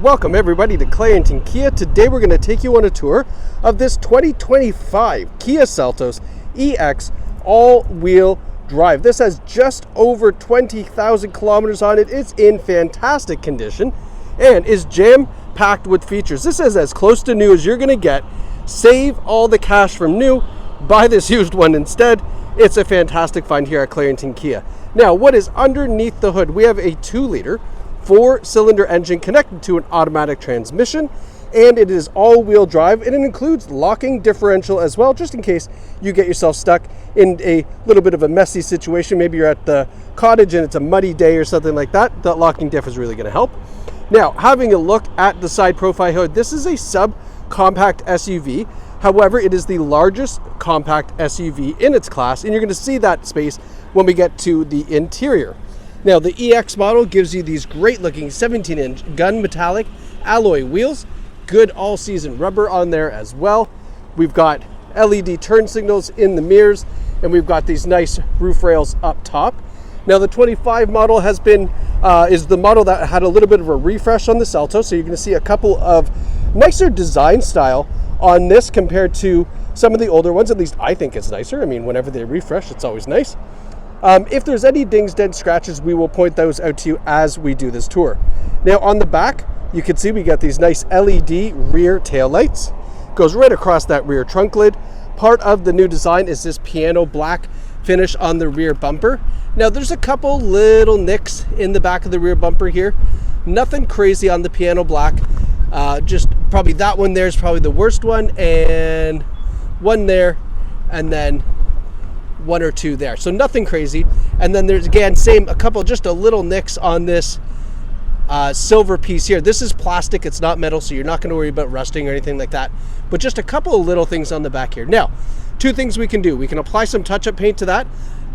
Welcome everybody to Clarington Kia. Today we're going to take you on a tour of this 2025 Kia Seltos EX all-wheel drive. This has just over 20,000 kilometers on it. It's in fantastic condition and is jam-packed with features. This is as close to new as you're going to get. Save all the cash from new, buy this used one instead. It's a fantastic find here at Clarington Kia. Now, what is underneath the hood? We have a 2-liter 4-cylinder engine connected to an automatic transmission, and it is all-wheel drive, and it includes locking differential as well, just in case you get yourself stuck in a little bit of a messy situation. Maybe you're at the cottage and it's a muddy day or something like that. The locking diff is really going to help. Now, having a look at the side profile hood, this is a subcompact SUV. However, it is the largest compact SUV in its class, and you're going to see that space when we get to the interior. Now, the EX model gives you these great looking 17-inch gun metallic alloy wheels, good all-season rubber on there as well. We've got LED turn signals in the mirrors, and we've got these nice roof rails up top. Now, the 25 model is the model that had a little bit of a refresh on the Seltos, so you're going to see a couple of nicer design style on this compared to some of the older ones. At least I think it's nicer. I mean, whenever they refresh, it's always nice. If there's any dings, dents, scratches, we will point those out to you as we do this tour. Now, on the back, you can see we got these nice LED rear tail lights. Goes right across that rear trunk lid. Part of the new design is this piano black finish on the rear bumper. Now, there's a couple little nicks in the back of the rear bumper here. Nothing crazy on the piano black. Just probably that one there is probably the worst one, and one there, and then one or two there. So nothing crazy. And then there's, again, a couple, just a little nicks on this silver piece here. This is plastic, it's not metal, so you're not going to worry about rusting or anything like that. But just a couple of little things on the back here. Now, two things we can do. We can apply some touch-up paint to that,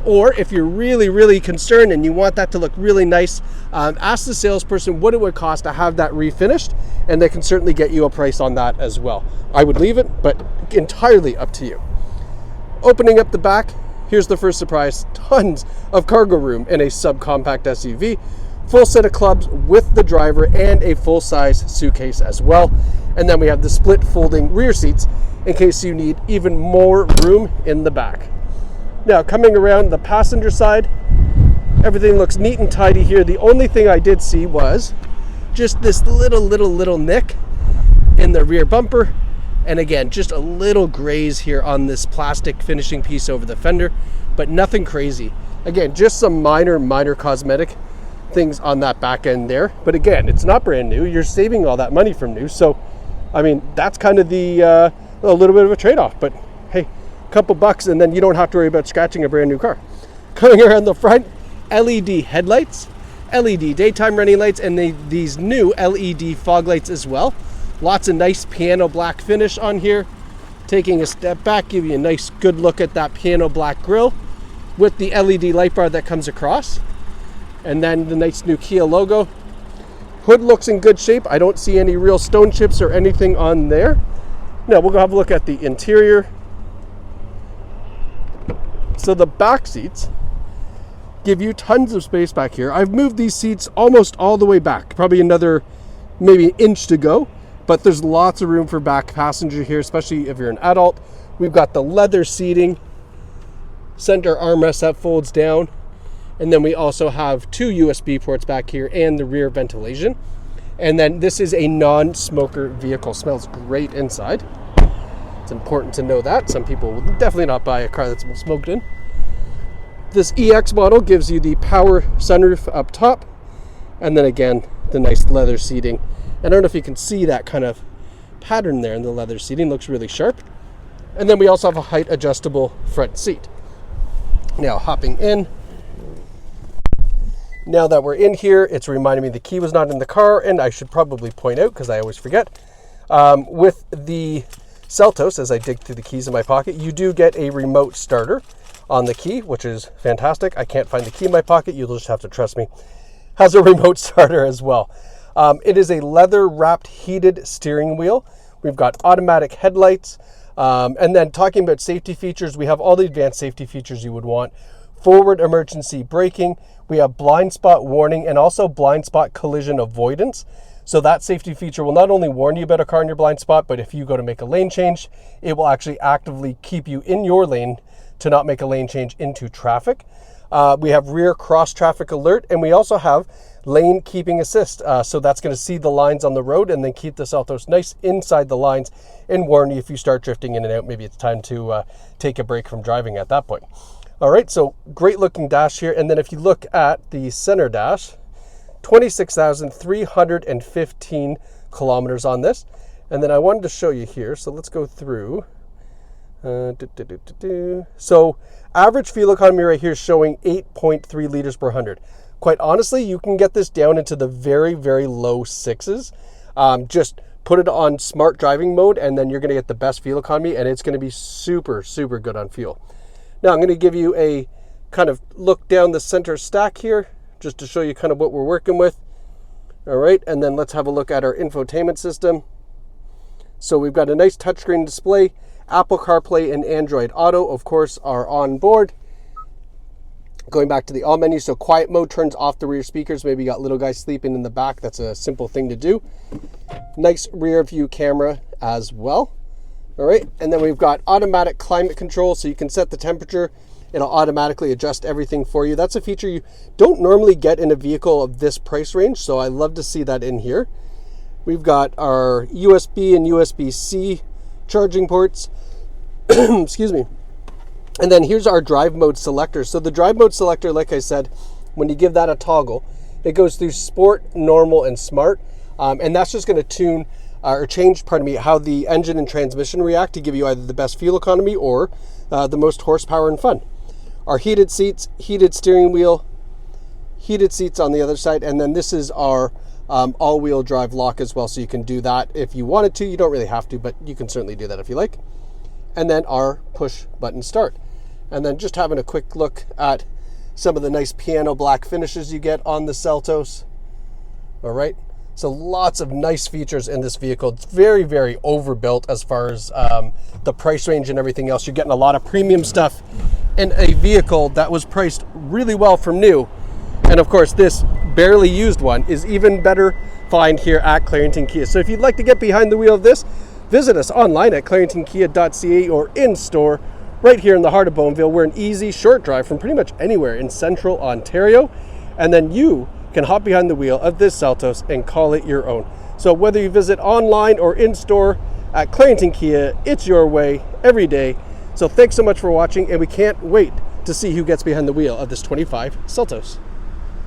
or if you're really, really concerned and you want that to look really nice, ask the salesperson what it would cost to have that refinished, and they can certainly get you a price on that as well. I would leave it, but entirely up to you. Opening up the back, here's the first surprise. Tons of cargo room in a subcompact SUV. Full set of clubs with the driver and a full-size suitcase as well. And then we have the split folding rear seats in case you need even more room in the back. Now, coming around the passenger side, everything looks neat and tidy here. The only thing I did see was just this little nick in the rear bumper. And again, just a little graze here on this plastic finishing piece over the fender, but nothing crazy. Again, just some minor cosmetic things on that back end there. But again, it's not brand new. You're saving all that money from new. So, I mean, that's kind of a little bit of a trade-off. But hey, a couple bucks and then you don't have to worry about scratching a brand new car. Coming around the front, LED headlights, LED daytime running lights, and these new LED fog lights as well. Lots of nice piano black finish on here. Taking a step back, give you a nice good look at that piano black grille with the LED light bar that comes across. And then the nice new Kia logo. Hood looks in good shape. I don't see any real stone chips or anything on there. Now we'll go have a look at the interior. So the back seats give you tons of space back here. I've moved these seats almost all the way back, probably another maybe an inch to go. But there's lots of room for back passenger here, especially if you're an adult. We've got the leather seating, center armrest that folds down. And then we also have 2 USB ports back here and the rear ventilation. And then this is a non-smoker vehicle. Smells great inside. It's important to know that. Some people will definitely not buy a car that's smoked in. This EX model gives you the power sunroof up top. And then again, the nice leather seating. I don't know if you can see that kind of pattern there in the leather seating. Looks really sharp. And then we also have a height adjustable front seat. Now, hopping in. Now that we're in here, it's reminding me the key was not in the car, and I should probably point out, because I always forget, with the Seltos, as I dig through the keys in my pocket, you do get a remote starter on the key, which is fantastic. I can't find the key in my pocket. You'll just have to trust me. Has a remote starter as well. It is a leather-wrapped heated steering wheel. We've got automatic headlights. And then talking about safety features, we have all the advanced safety features you would want. Forward emergency braking. We have blind spot warning and also blind spot collision avoidance. So that safety feature will not only warn you about a car in your blind spot, but if you go to make a lane change, it will actually actively keep you in your lane to not make a lane change into traffic. We have rear cross traffic alert, and we also have lane keeping assist. So that's going to see the lines on the road and then keep the Seltos nice inside the lines and warn you if you start drifting in and out. Maybe it's time to take a break from driving at that point. All right, so great looking dash here. And then if you look at the center dash, 26,315 kilometers on this. And then I wanted to show you here, so let's go through. So average fuel economy right here is showing 8.3 liters per 100. Quite honestly, you can get this down into the very, very low sixes. Just put it on smart driving mode, and then you're going to get the best fuel economy, and it's going to be super, super good on fuel. Now I'm going to give you a kind of look down the center stack here, just to show you kind of what we're working with. All right, and then let's have a look at our infotainment system. So we've got a nice touchscreen display. Apple CarPlay and Android Auto, of course, are on board. Going back to the all menu, so quiet mode turns off the rear speakers. Maybe you got little guys sleeping in the back. That's a simple thing to do. Nice rear view camera as well. All right, and then we've got automatic climate control, so you can set the temperature. It'll automatically adjust everything for you. That's a feature you don't normally get in a vehicle of this price range, so I love to see that in here. We've got our USB and USB-C charging ports. Excuse me. And then here's our drive mode selector. So the drive mode selector, like I said, when you give that a toggle, it goes through sport, normal, and smart. And that's just going to tune or change, how the engine and transmission react to give you either the best fuel economy or the most horsepower and fun. Our heated seats, heated steering wheel, heated seats on the other side, and then this is our all-wheel drive lock as well, so you can do that if you wanted to. You don't really have to, but you can certainly do that if you like. And then our push button start. And then just having a quick look at some of the nice piano black finishes you get on the Seltos. All right, so lots of nice features in this vehicle. It's very, very overbuilt as far as the price range and everything else. You're getting a lot of premium stuff in a vehicle that was priced really well from new. And of course, this barely used one is even better find here at Clarington Kia. So if you'd like to get behind the wheel of this, visit us online at claringtonkia.ca or in store right here in the heart of Bonneville. We're an easy, short drive from pretty much anywhere in central Ontario. And then you can hop behind the wheel of this Seltos and call it your own. So whether you visit online or in store at Clarington Kia, it's your way every day. So thanks so much for watching, and we can't wait to see who gets behind the wheel of this 25 Seltos.